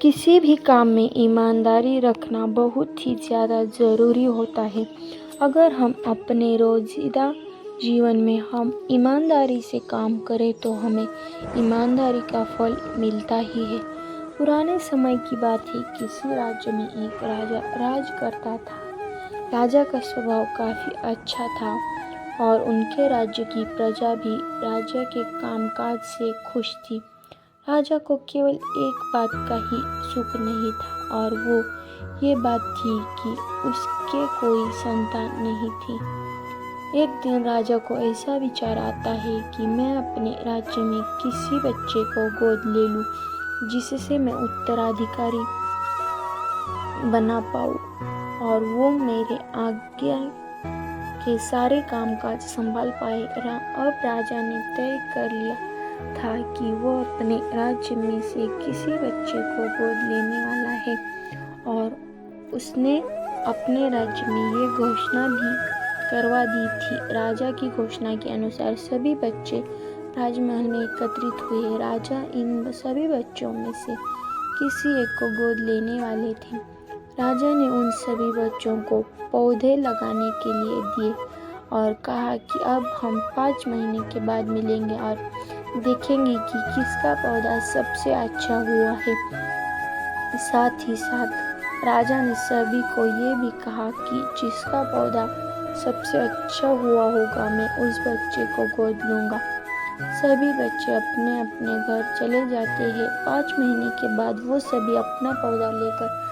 किसी भी काम में ईमानदारी रखना बहुत ही ज़्यादा ज़रूरी होता है। अगर हम अपने रोज़िंदा जीवन में हम ईमानदारी से काम करें तो हमें ईमानदारी का फल मिलता ही है। पुराने समय की बात है, किसी राज्य में एक राजा राज करता था। राजा का स्वभाव काफ़ी अच्छा था और उनके राज्य की प्रजा भी राजा के कामकाज से खुश थी। राजा को केवल एक बात का ही सुख नहीं था और वो ये बात थी कि उसके कोई संतान नहीं थी। एक दिन राजा को ऐसा विचार आता है कि मैं अपने राज्य में किसी बच्चे को गोद ले लूं, जिससे मैं उत्तराधिकारी बना पाऊं और वो मेरे आगे के सारे कामकाज संभाल पाए। अब राजा ने तय कर लिया था कि वो अपने राज्य में से किसी बच्चे को गोद लेने वाला है और उसने अपने राज्य में ये घोषणा भी करवा दी थी। राजा की घोषणा के अनुसार सभी बच्चे राजमहल में एकत्रित हुए। राजा इन सभी बच्चों में से किसी एक को गोद लेने वाले थे। राजा ने उन सभी बच्चों को पौधे लगाने के लिए दिए और कहा कि अब हम 5 महीने के बाद मिलेंगे और देखेंगे कि किसका पौधा सबसे अच्छा हुआ है। साथ ही साथ राजा ने सभी को ये भी कहा कि जिसका पौधा सबसे अच्छा हुआ होगा, मैं उस बच्चे को गोद लूँगा। सभी बच्चे अपने अपने घर चले जाते हैं। 5 महीने के बाद वो सभी अपना पौधा लेकर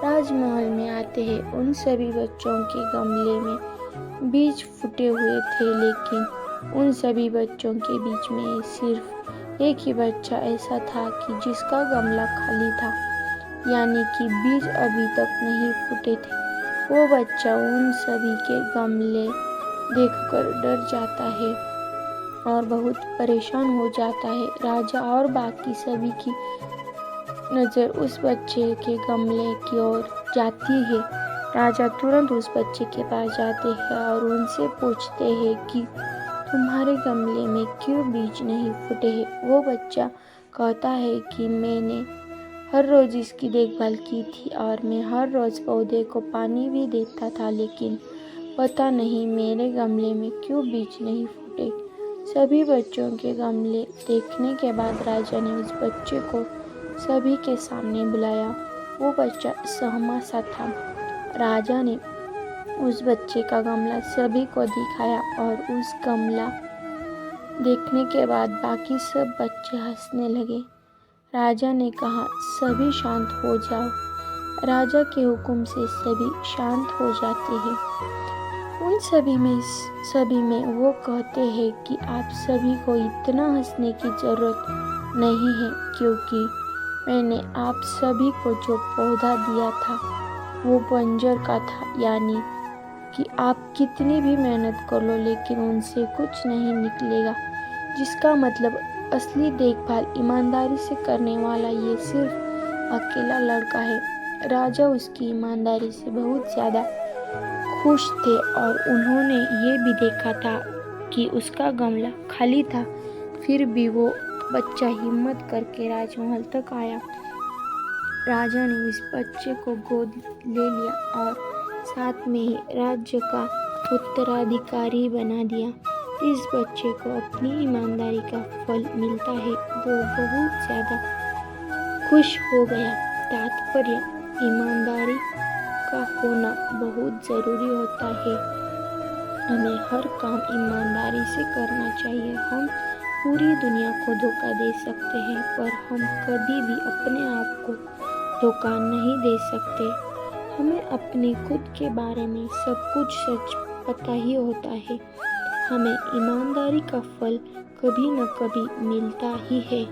राजमहल में आते हैं। उन सभी बच्चों के गमले में बीज फूटे हुए थे, लेकिन उन सभी बच्चों के बीच में सिर्फ एक ही बच्चा ऐसा था कि जिसका गमला खाली था, यानी कि बीज अभी तक नहीं फूटे थे। वो बच्चा उन सभी के गमले देखकर डर जाता है और बहुत परेशान हो जाता है। राजा और बाकी सभी की नज़र उस बच्चे के गमले की ओर जाती है। राजा तुरंत उस बच्चे के पास जाते हैं और उनसे पूछते हैं कि तुम्हारे गमले में क्यों बीज नहीं फूटे हैं। वो बच्चा कहता है कि मैंने हर रोज़ इसकी देखभाल की थी और मैं हर रोज़ पौधे को पानी भी देता था, लेकिन पता नहीं मेरे गमले में क्यों बीज नहीं फूटे। सभी बच्चों के गमले देखने के बाद राजा ने उस बच्चे को सभी के सामने बुलाया। वो बच्चा सहमा सा था। राजा ने उस बच्चे का गमला सभी को दिखाया और उस गमला देखने के बाद बाकी सब बच्चे हंसने लगे। राजा ने कहा, सभी शांत हो जाओ। राजा के हुक्म से सभी शांत हो जाते हैं। उन सभी में वो कहते हैं कि आप सभी को इतना हंसने की ज़रूरत नहीं है, क्योंकि मैंने आप सभी को जो पौधा दिया था वो बंजर का था, यानी कि आप कितनी भी मेहनत कर लो लेकिन उनसे कुछ नहीं निकलेगा। जिसका मतलब असली देखभाल ईमानदारी से करने वाला ये सिर्फ अकेला लड़का है। राजा उसकी ईमानदारी से बहुत ज़्यादा खुश थे और उन्होंने ये भी देखा था कि उसका गमला खाली था। फिर भी वो बच्चा हिम्मत करके राजमहल तक आया। राजा ने उस बच्चे को गोद ले लिया और साथ में ही राज्य का उत्तराधिकारी बना दिया। इस बच्चे को अपनी ईमानदारी का फल मिलता है। वो बहुत ज़्यादा खुश हो गया। तात्पर्य, ईमानदारी का होना बहुत ज़रूरी होता है। हमें हर काम ईमानदारी से करना चाहिए। हम पूरी दुनिया को धोखा दे सकते हैं, पर हम कभी भी अपने आप को धोखा नहीं दे सकते। हमें अपने खुद के बारे में सब कुछ सच पता ही होता है। हमें ईमानदारी का फल कभी न कभी मिलता ही है।